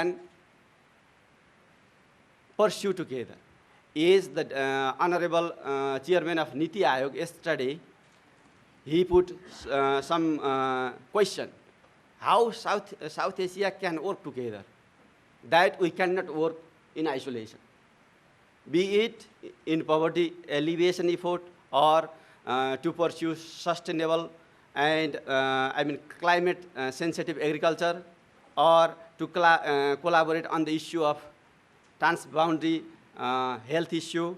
can pursue together. Is the Honorable Chairman of Niti Aayog yesterday, he put some question, how South Asia can work together, that we cannot work in isolation, be it in poverty alleviation effort or to pursue sustainable and climate sensitive agriculture, or to collaborate on the issue of transboundary health issue,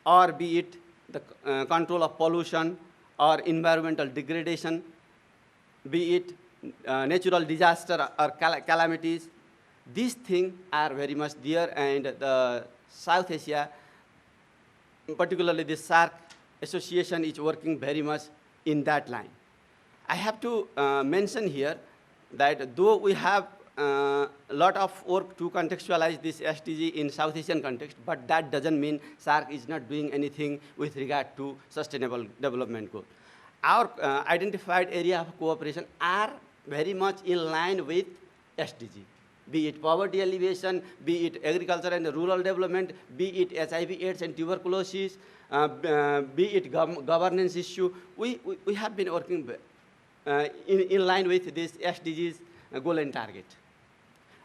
or be it the control of pollution or environmental degradation, be it natural disaster or calamities. These things are very much there, and the South Asia, particularly the SAARC association, is working very much in that line. I have to mention here that though we have a lot of work to contextualize this SDG in South Asian context, but that doesn't mean SAARC is not doing anything with regard to sustainable development goal. Our identified area of cooperation are very much in line with SDG, be it poverty alleviation, be it agriculture and rural development, be it HIV/AIDS and tuberculosis, be it governance issue. We have been working in line with this SDGs goal and target.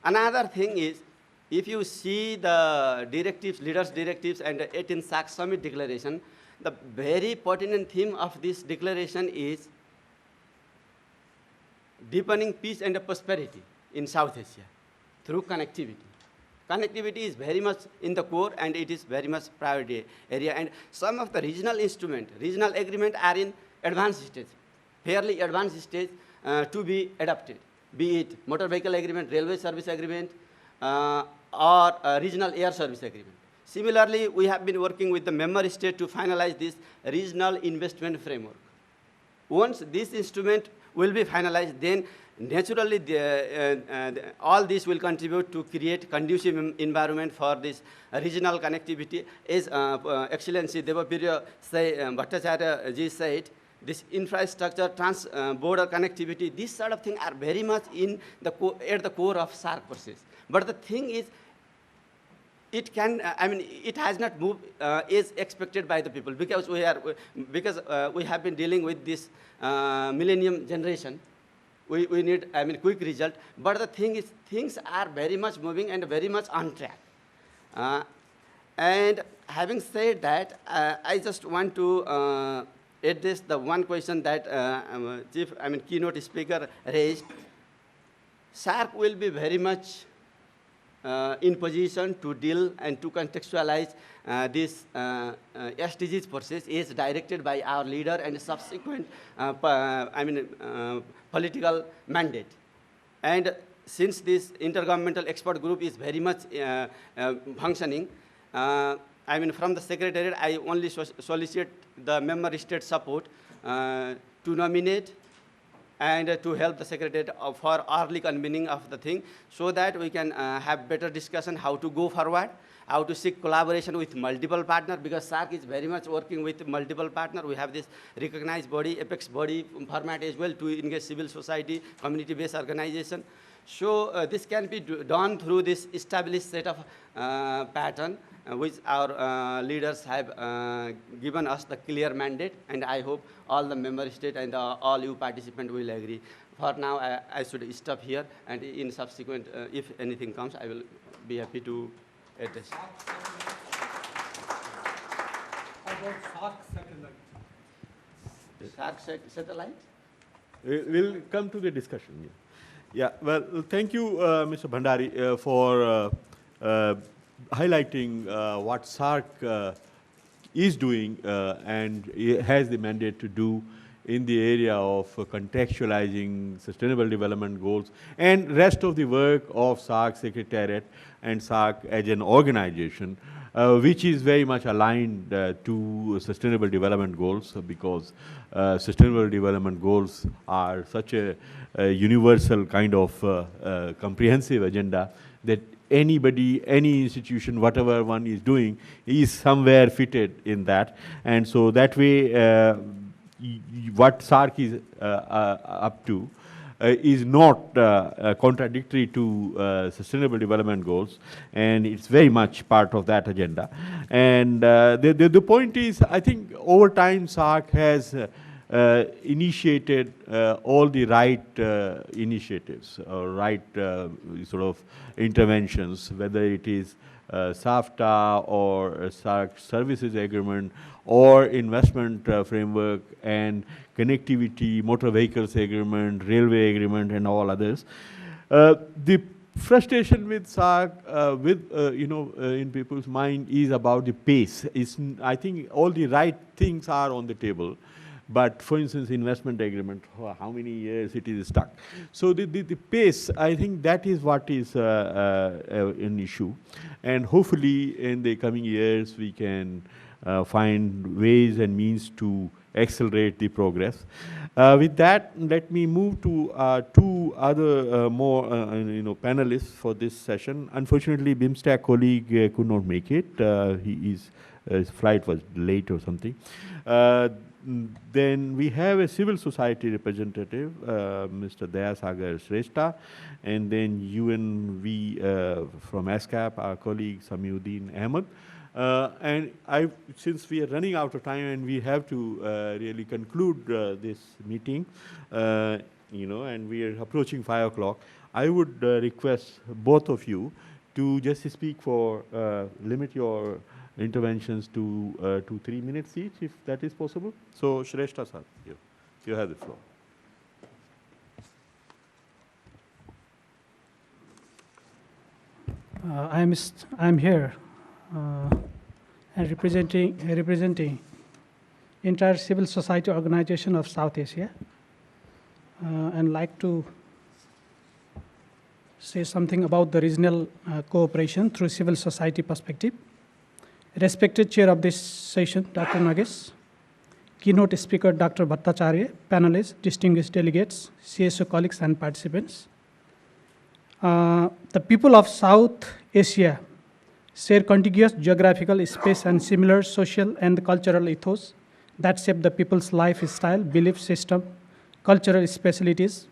Another thing is, if you see the directives, leaders' directives and the 18th SAARC Summit Declaration, the very pertinent theme of this declaration is deepening peace and prosperity in South Asia through connectivity. Connectivity is very much in the core, and it is very much priority area. And some of the regional instruments, regional agreement are in advanced stage, fairly advanced stage to be adopted, be it motor vehicle agreement, railway service agreement, or regional air service agreement. Similarly, we have been working with the member state to finalize this regional investment framework. Once this instrument will be finalized, then naturally all this will contribute to create conducive environment for this regional connectivity. As Excellency Devapiriya Bhattacharya ji said, this infrastructure, border connectivity, these sort of things are very much in the at the core of SAARC process. But the thing is, it can, it has not moved as expected by the people, because we have been dealing with this millennium generation. We need, quick result. But the thing is, things are very much moving and very much on track. And having said that, I just want to address the one question that keynote speaker raised. SAARC will be very much in position to deal and to contextualize this SDGs process is directed by our leader and subsequent political mandate. And since this intergovernmental expert group is very much functioning, from the Secretariat, I only solicit the member state support to nominate and to help the Secretariat for early convening of the thing, so that we can have better discussion how to go forward, how to seek collaboration with multiple partners, because SAARC is very much working with multiple partners. We have this recognized body, apex body format as well, to engage civil society, community-based organization. So this can be done through this established set of pattern, which our leaders have given us the clear mandate, and I hope all the member state and all you participants will agree. For now, I should stop here, and in subsequent, if anything comes, I will be happy to address. About SAARC satellite. SAARC satellite? We'll come to the discussion. Yeah, well, thank you, Mr. Bhandari, for highlighting what SAARC is doing and has the mandate to do in the area of contextualizing sustainable development goals and rest of the work of SAARC Secretariat and SAARC as an organization, which is very much aligned to sustainable development goals, because sustainable development goals are such a universal kind of comprehensive agenda that anybody, any institution, whatever one is doing, is somewhere fitted in that. And so that way, what SAARC is up to is not contradictory to Sustainable Development Goals, and it's very much part of that agenda. And the point is, I think over time SAARC has initiated all the right initiatives, or right sort of interventions, whether it is SAFTA or SAARC Services Agreement or investment framework and connectivity, motor vehicles agreement, railway agreement, and all others. The frustration with SAARC, in people's mind, is about the pace. I think all the right things are on the table, but for instance, investment agreement, how many years it is stuck. So the pace, I think that is what is an issue. And hopefully in the coming years, we can find ways and means to accelerate the progress. With that, let me move to two other more panelists for this session. Unfortunately, BIMSTEC colleague could not make it. His flight was late or something. Then we have a civil society representative, Mr. Dayasagar Shrestha, and then UNV from ASCAP, our colleague Samiuddin Ahmed. And since we are running out of time and we have to really conclude this meeting, and we are approaching 5 o'clock, I would request both of you to just speak for, limit your interventions to 2-3 minutes each, if that is possible. So, Shrestha sir, you have the floor. I'm here and representing entire civil society organization of South Asia, and like to say something about the regional cooperation through civil society perspective. Respected chair of this session, Dr. Nagesh, keynote speaker, Dr. Bhattacharya, panelists, distinguished delegates, CSO colleagues and participants. The people of South Asia share contiguous geographical space and similar social and cultural ethos that shape the people's lifestyle, belief system, cultural specialties,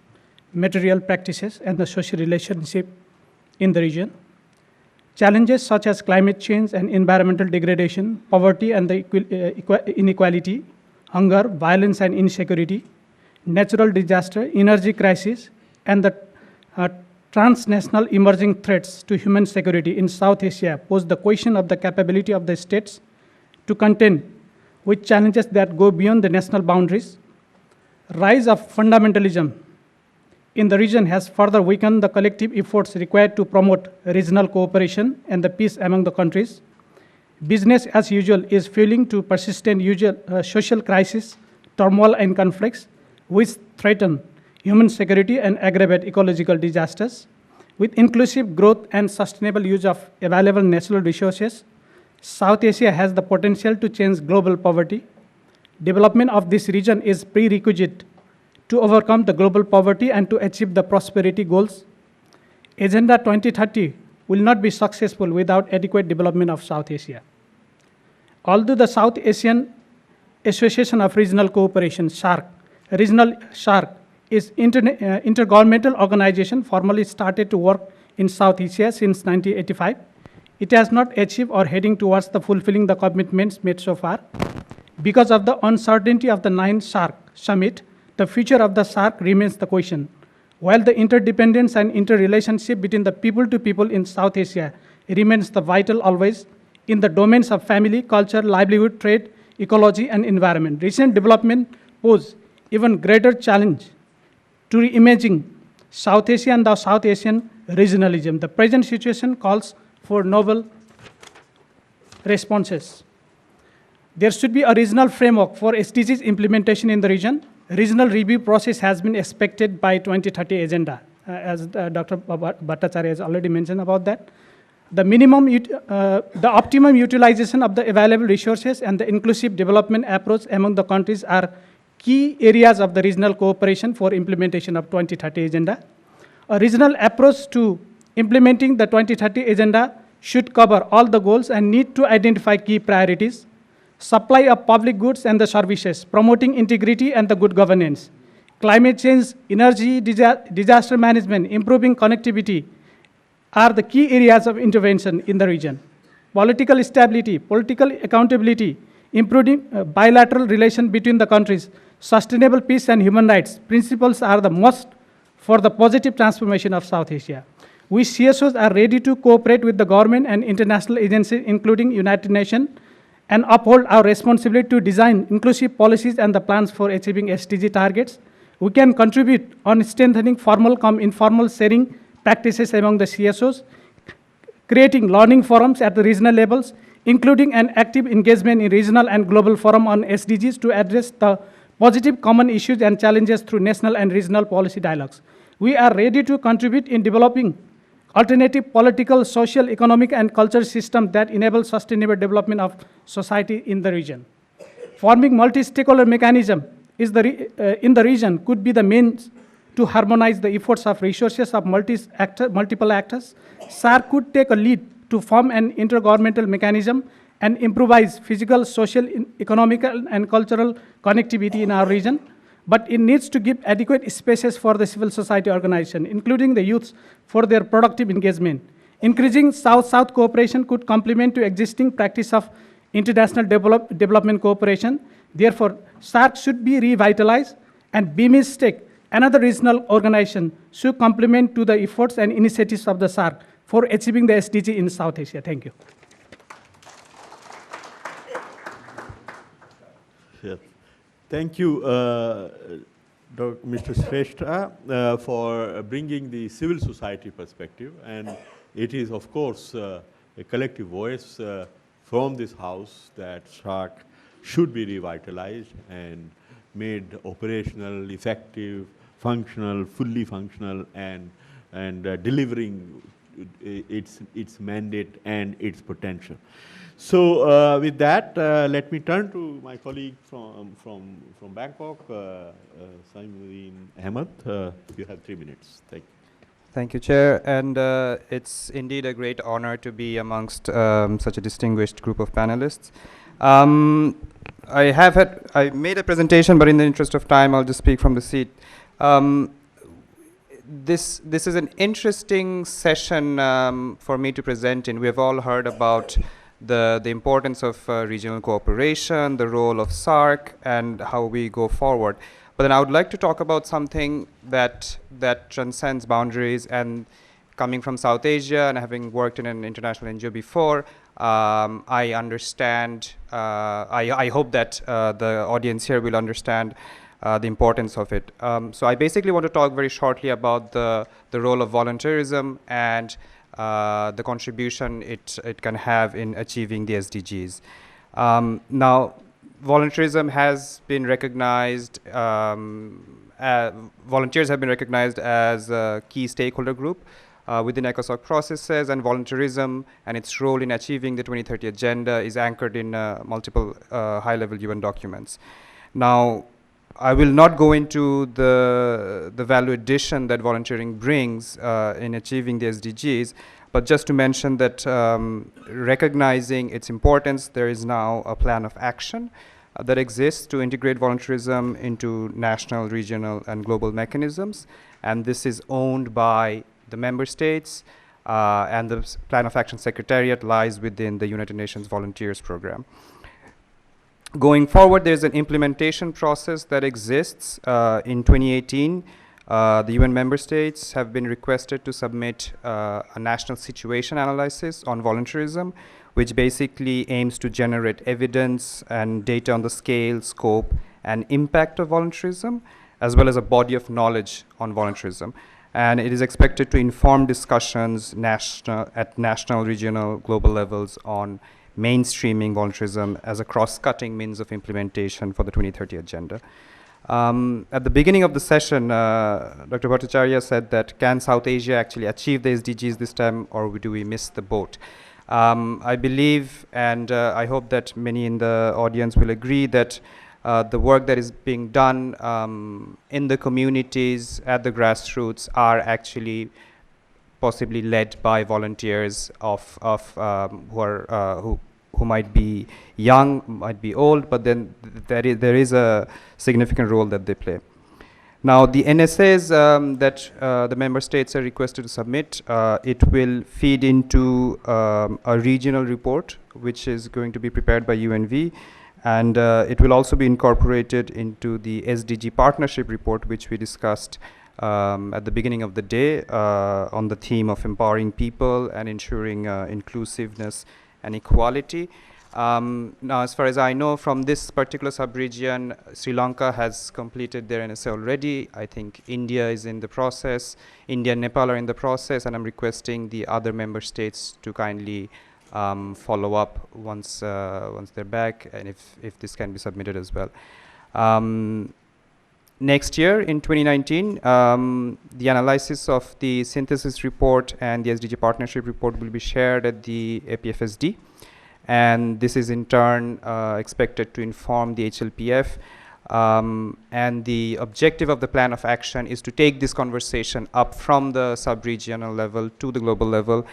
material practices, and the social relationship in the region. Challenges such as climate change and environmental degradation, poverty and the inequality, hunger, violence and insecurity, natural disaster, energy crisis, and the transnational emerging threats to human security in South Asia pose the question of the capability of the states to contend with challenges that go beyond the national boundaries. Rise of fundamentalism in the region has further weakened the collective efforts required to promote regional cooperation and the peace among the countries. Business as usual is fueling to persistent social crisis, turmoil and conflicts, which threaten human security and aggravate ecological disasters. With inclusive growth and sustainable use of available natural resources, South Asia has the potential to change global poverty. Development of this region is prerequisite to overcome the global poverty and to achieve the prosperity goals. Agenda 2030 will not be successful without adequate development of South Asia. Although the South Asian Association of Regional Cooperation, SAARC, regional SAARC, is intergovernmental organization formally started to work in South Asia since 1985. It has not achieved or heading towards the fulfilling the commitments made so far. Because of the uncertainty of the 9th SAARC summit, the future of the SAARC remains the question. While the interdependence and interrelationship between the people to people in South Asia remains the vital always in the domains of family, culture, livelihood, trade, ecology, and environment. Recent development pose even greater challenge to reimaging South Asia and the South Asian regionalism. The present situation calls for novel responses. There should be a regional framework for SDGs implementation in the region. Regional review process has been expected by 2030 agenda, as Dr. Bhattacharya has already mentioned about that. The optimum utilization of the available resources and the inclusive development approach among the countries are key areas of the regional cooperation for implementation of 2030 agenda. A regional approach to implementing the 2030 agenda should cover all the goals and need to identify key priorities. Supply of public goods and the services, promoting integrity and the good governance, climate change, energy, disaster management, improving connectivity are the key areas of intervention in the region. Political stability, political accountability, improving bilateral relation between the countries, sustainable peace and human rights principles are the must for the positive transformation of South Asia. We CSOs are ready to cooperate with the government and international agencies, including United Nations, and uphold our responsibility to design inclusive policies and the plans for achieving SDG targets. We can contribute on strengthening formal informal sharing practices among the CSOs, creating learning forums at the regional levels, including an active engagement in regional and global forum on SDGs to address the positive common issues and challenges through national and regional policy dialogues. We are ready to contribute in developing alternative political, social, economic, and cultural systems that enable sustainable development of society in the region. Forming multi-stakeholder mechanism in the region could be the means to harmonize the efforts of resources of multiple actors. SAARC could take a lead to form an intergovernmental mechanism and improvise physical, social, economical, and cultural connectivity in our region. But it needs to give adequate spaces for the civil society organization, including the youths, for their productive engagement. Increasing South-South cooperation could complement to existing practice of international development cooperation. Therefore, SAARC should be revitalized, and BMISTEC, another regional organization, should complement to the efforts and initiatives of the SAARC for achieving the SDG in South Asia. Thank you. Yes. Thank you, Mr. Shrestha, for bringing the civil society perspective. And it is, of course, a collective voice from this house that SAARC should be revitalized and made operational, effective, functional, fully functional, and delivering its mandate and its potential. So with that, let me turn to my colleague from Bangkok, Saimuddin Ahmed. You have 3 minutes. Thank you. Thank you, Chair. And it's indeed a great honor to be amongst such a distinguished group of panelists. I made a presentation, but in the interest of time, I'll just speak from the seat. This is an interesting session for me to present in. We have all heard about the importance of regional cooperation, the role of SAARC, and how we go forward. But then I would like to talk about something that transcends boundaries. And coming from South Asia and having worked in an international NGO before, I understand, I hope that the audience here will understand the importance of it. So I basically want to talk very shortly about the role of volunteerism and the contribution it can have in achieving the SDGs. Now, volunteerism has been recognized, volunteers have been recognized as a key stakeholder group within ECOSOC processes, and volunteerism and its role in achieving the 2030 agenda is anchored in multiple high-level UN documents. Now, I will not go into the value addition that volunteering brings in achieving the SDGs, but just to mention that recognizing its importance, there is now a plan of action that exists to integrate volunteerism into national, regional, and global mechanisms. And this is owned by the member states, and the Plan of Action Secretariat lies within the United Nations Volunteers Program. Going forward, there's an implementation process that exists. In 2018, the UN member states have been requested to submit a national situation analysis on volunteerism, which basically aims to generate evidence and data on the scale, scope, and impact of volunteerism, as well as a body of knowledge on volunteerism. And it is expected to inform discussions at national, regional, global levels on mainstreaming volunteerism as a cross-cutting means of implementation for the 2030 agenda. At the beginning of the session, Dr. Bhattacharya said that can South Asia actually achieve the SDGs this time, or do we miss the boat? I believe, and I hope that many in the audience will agree, that the work that is being done in the communities at the grassroots are actually possibly led by volunteers who might be young, might be old, but then there is a significant role that they play. Now, the NSAs that the member states are requested to submit, it will feed into a regional report, which is going to be prepared by UNV, and it will also be incorporated into the SDG partnership report, which we discussed at the beginning of the day on the theme of empowering people and ensuring inclusiveness and equality. Now, as far as I know, from this particular sub-region, Sri Lanka has completed their NSA already. I think India is in the process. India and Nepal are in the process, and I'm requesting the other member states to kindly follow up once they're back, and if this can be submitted as well. Next year, in 2019, the analysis of the synthesis report and the SDG partnership report will be shared at the APFSD. And this is in turn expected to inform the HLPF. And the objective of the plan of action is to take this conversation up from the sub-regional level to the global level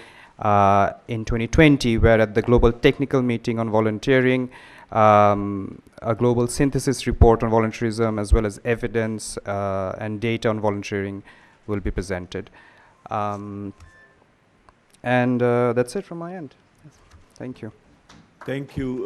in 2020, where at the Global Technical Meeting on Volunteering, a global synthesis report on volunteerism as well as evidence and data on volunteering will be presented. And that's it from my end. Thank you. Thank you.